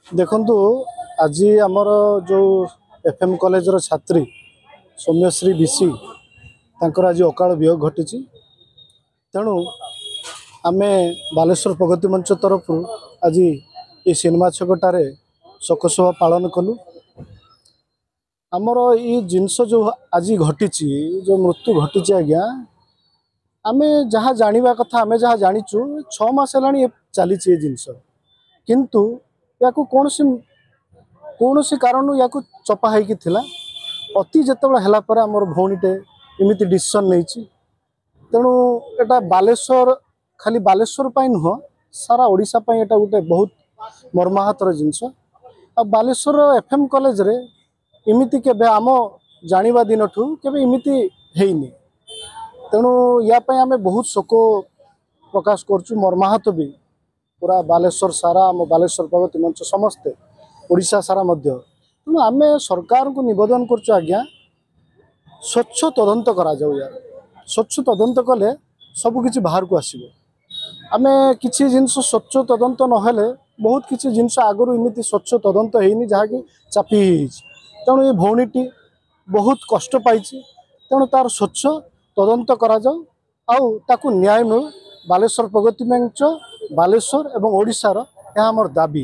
देखु आज आमर जो एफएम कॉलेज छात्री सौम्यश्री विशी तांकर आज अकाल वियोग घटी तेणु आम बालेश्वर प्रगति मंच तरफ आज ये सिनेमा छकटार शोकसभा पालन कलु। आमर ये जिनस जो आज घटी जो मृत्यु घटी आज्ञा आम जहाँ जाना कथा आम जहाँ जाचु 6 मास है चली जिनस किंतु या कौन सी कारण या चपा है अति जिते है आमर भौणीटे इमिति डिसीजन नहीं तेणु एटा बालेश्वर खाली बालेश्वर नुह सारा ओडिशा पाई एटा गोटे बहुत मर्माहतर जिनस आ बालेश्वर एफएम कॉलेज रे इमिति के आम जानिबा दिन ठू केबे इमिति हेइनी तेणु या पाई आमे बहुत शोक प्रकाश करचु मर्माहत भी पूरा बालेश्वर सारा आम बालेश्वर प्रगति मंच समस्ते ओडिशा सारा मध्य तेणु आम सरकार को निवेदन करचु आज्ञा स्वच्छ तदंत करा जाऊ यार स्वच्छ तदंत कले सबकिछि बाहर को आसीबो आमे किछि जिनस स्वच्छ तदंत नहेले बहुत किछि जिनस आगरु इमिति स्वच्छ तदंत हेइनी जहाँकि चापी तेणु ये भौणीटी बहुत कष्ट पाई तेणु तार स्वच्छ तदंत करा जाऊ आउ ताकू न्याय मिलू बालेश्वर प्रगति मंच बालेश्वर एवं ओडिशार यह आमर दाबी।